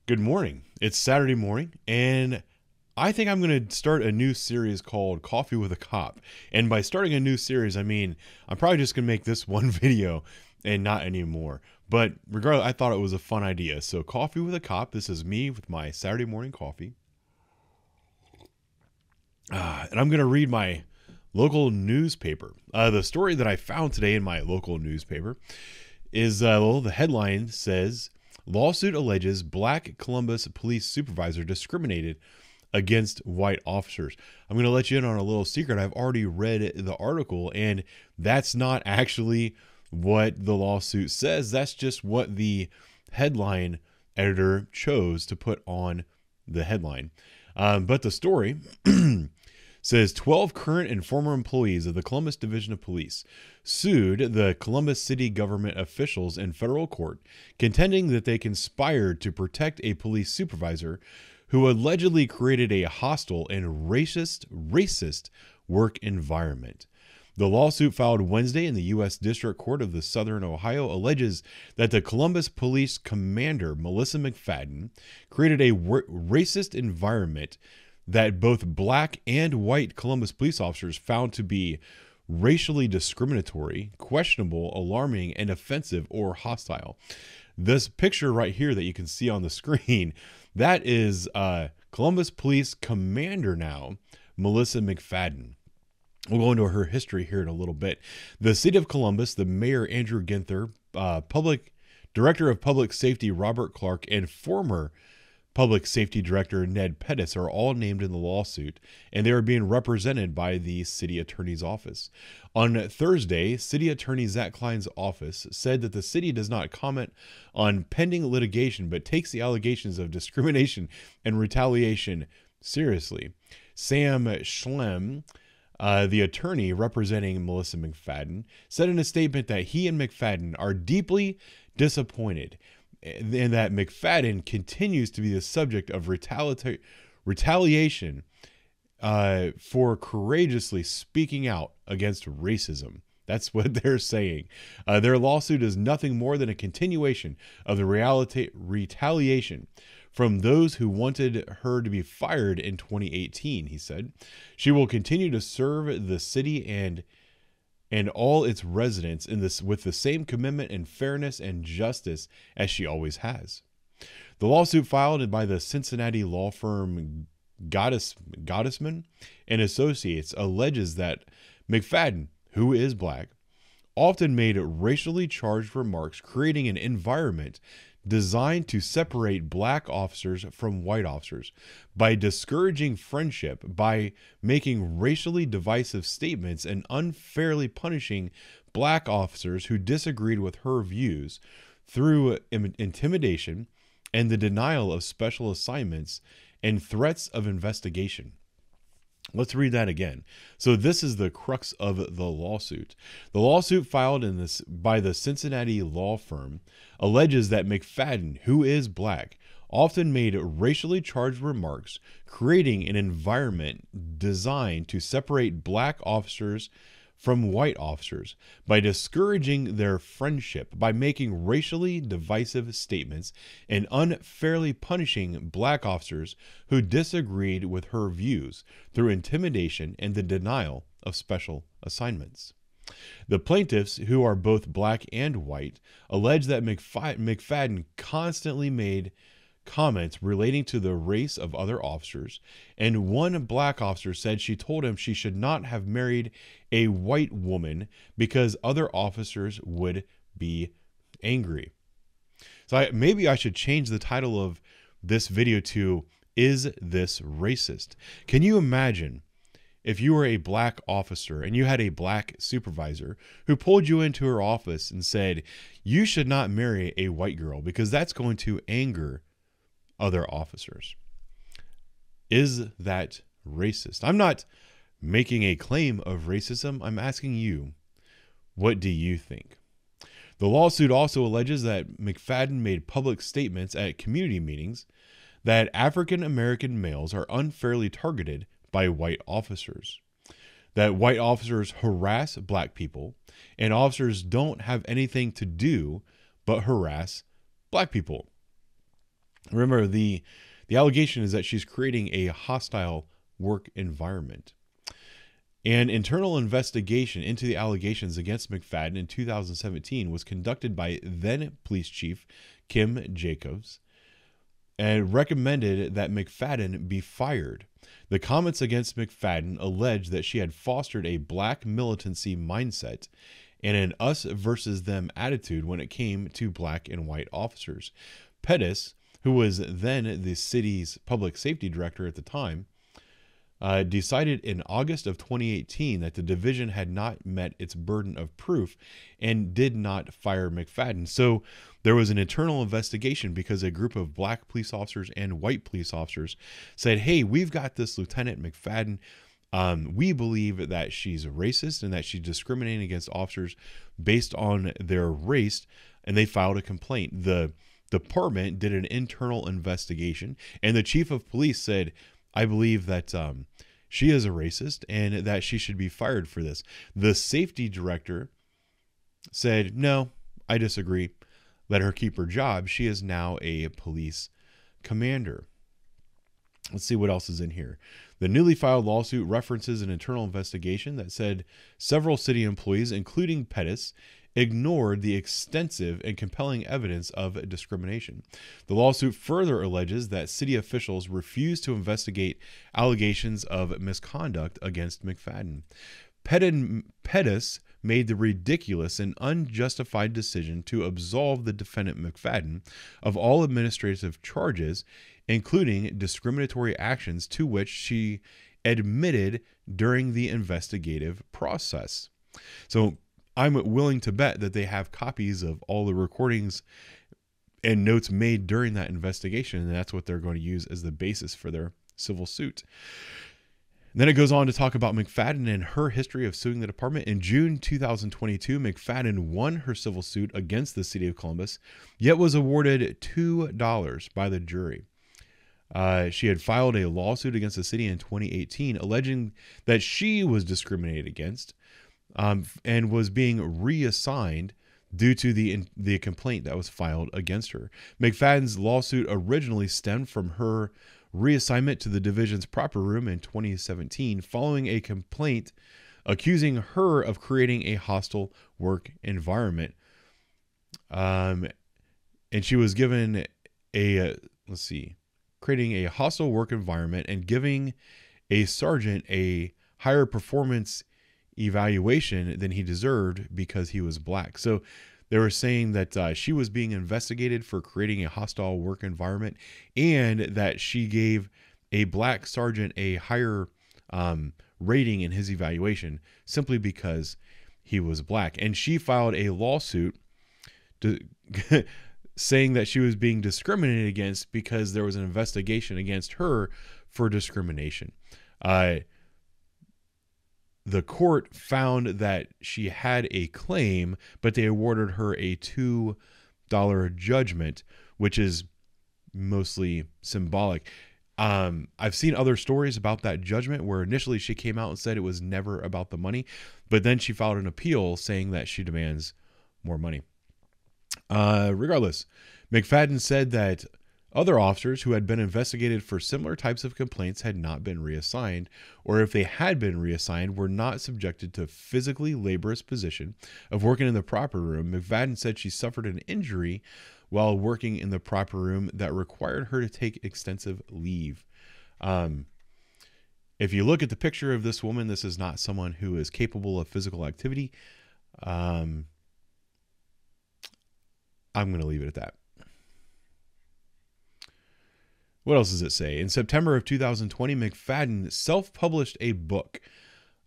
Good morning. It's Saturday morning, and I think I'm going to start a new series called Coffee with a Cop. And by starting a new series, I mean I'm probably just going to make this one video and not anymore. But regardless, I thought it was a fun idea. So Coffee with a Cop, this is me with my Saturday morning coffee. And I'm going to read my local newspaper. The story that I found today in my local newspaper is, the headline says, lawsuit alleges Black Columbus police supervisor discriminated against white officers. I'm going to let you in on a little secret. I've already read the article, and that's not actually what the lawsuit says. That's just what the headline editor chose to put on the headline. But the story says 12 current and former employees of the Columbus Division of Police sued the Columbus city government officials in federal court, contending that they conspired to protect a police supervisor who allegedly created a hostile and racist work environment. The lawsuit filed Wednesday in the U.S. District Court of the Southern Ohio alleges that the Columbus Police Commander, Melissa McFadden, created a racist environment that both black and white Columbus police officers found to be racially discriminatory, questionable, alarming, and offensive or hostile. This picture right here that you can see on the screen, that is Columbus Police Commander now, Melissa McFadden. We'll go into her history here in a little bit. The city of Columbus, the mayor, Andrew Ginther, Director of Public Safety, Robert Clark, and former Public Safety Director Ned Pettis are all named in the lawsuit, and they are being represented by the City Attorney's Office. On Thursday, City Attorney Zach Klein's office said that the city does not comment on pending litigation, but takes the allegations of discrimination and retaliation seriously. Sam Schlem, the attorney representing Melissa McFadden, said in a statement that he and McFadden are deeply disappointed and that McFadden continues to be the subject of retaliation for courageously speaking out against racism. That's what they're saying. Their lawsuit is nothing more than a continuation of the retaliation from those who wanted her to be fired in 2018, he said. She will continue to serve the city and all its residents with the same commitment and fairness and justice as she always has. The lawsuit filed by the Cincinnati law firm Gottesman and Associates alleges that McFadden, who is black, often made racially charged remarks, creating an environment designed to separate black officers from white officers by discouraging friendship, by making racially divisive statements, and unfairly punishing black officers who disagreed with her views through intimidation and the denial of special assignments and threats of investigation. Let's read that again. So this is the crux of the lawsuit. The lawsuit filed by the Cincinnati law firm alleges that McFadden, who is black, often made racially charged remarks, creating an environment designed to separate black officers from white officers by discouraging their friendship, by making racially divisive statements, and unfairly punishing black officers who disagreed with her views through intimidation and the denial of special assignments. The plaintiffs, who are both black and white, allege that McFadden constantly made comments relating to the race of other officers, and one black officer said she told him she should not have married a white woman because other officers would be angry. So maybe I should change the title of this video to, "Is This Racist?" Can you imagine if you were a black officer and you had a black supervisor who pulled you into her office and said, you should not marry a white girl because that's going to anger other officers? Is that racist? I'm not making a claim of racism. I'm asking you, what do you think? The lawsuit also alleges that McFadden made public statements at community meetings that African American males are unfairly targeted by white officers, that white officers harass black people, and officers don't have anything to do but harass black people. Remember, the allegation is that she's creating a hostile work environment. An internal investigation into the allegations against McFadden in 2017 was conducted by then police chief Kim Jacobs and recommended that McFadden be fired. The comments against McFadden alleged that she had fostered a black militancy mindset and an us versus them attitude when it came to black and white officers. Pettis, who was then the city's public safety director at the time, decided in August of 2018 that the division had not met its burden of proof and did not fire McFadden. So there was an internal investigation because a group of black police officers and white police officers said, hey, we've got this Lieutenant McFadden. We believe that she's racist and that she's discriminating against officers based on their race, and they filed a complaint. The department did an internal investigation, and the chief of police said, I believe that she is a racist and that she should be fired for this. The safety director said, no, I disagree. Let her keep her job. She is now a police commander. Let's see what else is in here. The newly filed lawsuit references an internal investigation that said several city employees, including Pettis, ignored the extensive and compelling evidence of discrimination. The lawsuit further alleges that city officials refused to investigate allegations of misconduct against McFadden. Pettis made the ridiculous and unjustified decision to absolve the defendant McFadden of all administrative charges, including discriminatory actions to which she admitted during the investigative process. So I'm willing to bet that they have copies of all the recordings and notes made during that investigation, and that's what they're going to use as the basis for their civil suit. And then it goes on to talk about McFadden and her history of suing the department. In June 2022, McFadden won her civil suit against the city of Columbus, yet was awarded $2 by the jury. She had filed a lawsuit against the city in 2018, alleging that she was discriminated against and was being reassigned due to the complaint that was filed against her. McFadden's lawsuit originally stemmed from her reassignment to the division's proper room in 2017, following a complaint accusing her of creating a hostile work environment. And she was given creating a hostile work environment and giving a sergeant a higher performance evaluation than he deserved because he was black. So they were saying that she was being investigated for creating a hostile work environment and that she gave a black sergeant a higher rating in his evaluation simply because he was black. And she filed a lawsuit saying that she was being discriminated against because there was an investigation against her for discrimination. The court found that she had a claim, but they awarded her a $2 judgment, which is mostly symbolic. I've seen other stories about that judgment where initially she came out and said it was never about the money, but then she filed an appeal saying that she demands more money. Regardless, McFadden said that other officers who had been investigated for similar types of complaints had not been reassigned, or if they had been reassigned, were not subjected to physically laborious position of working in the proper room. McFadden said she suffered an injury while working in the proper room that required her to take extensive leave. If you look at the picture of this woman, this is not someone who is capable of physical activity. I'm going to leave it at that. What else does it say? In September of 2020, McFadden self-published a book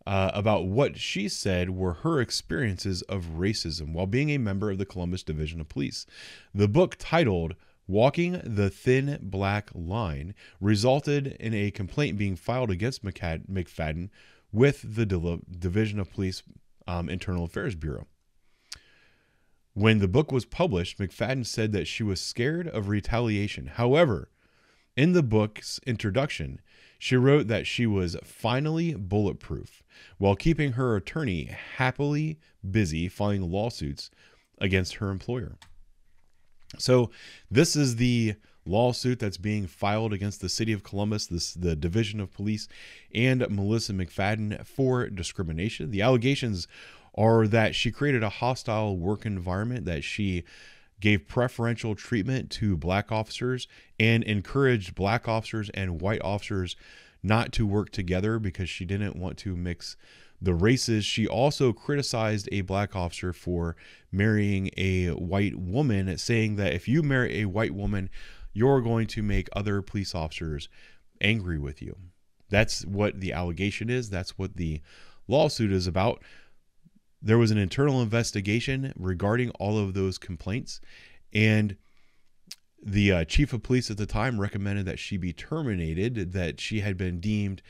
about what she said were her experiences of racism while being a member of the Columbus Division of Police. The book, titled Walking the Thin Black Line, resulted in a complaint being filed against McFadden with the Division of Police Internal Affairs Bureau. When the book was published, McFadden said that she was scared of retaliation. However, in the book's introduction, she wrote that she was finally bulletproof while keeping her attorney happily busy filing lawsuits against her employer. So this is the lawsuit that's being filed against the city of Columbus, the division of police, and Melissa McFadden for discrimination. The allegations are that she created a hostile work environment, that she gave preferential treatment to black officers and encouraged black officers and white officers not to work together because she didn't want to mix the races. She also criticized a black officer for marrying a white woman, saying that if you marry a white woman, you're going to make other police officers angry with you. That's what the allegation is. That's what the lawsuit is about. There was an internal investigation regarding all of those complaints, and the chief of police at the time recommended that she be terminated, that she had been deemed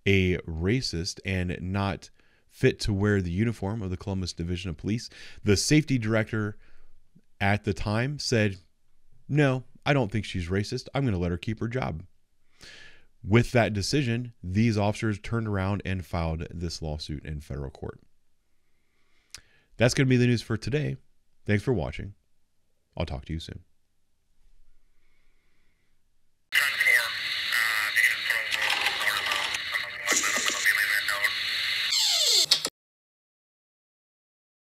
a racist and not fit to wear the uniform of the Columbus Division of Police. The safety director at the time said, "No, I don't think she's racist. I'm going to let her keep her job." With that decision, these officers turned around and filed this lawsuit in federal court. That's going to be the news for today. Thanks for watching. I'll talk to you soon.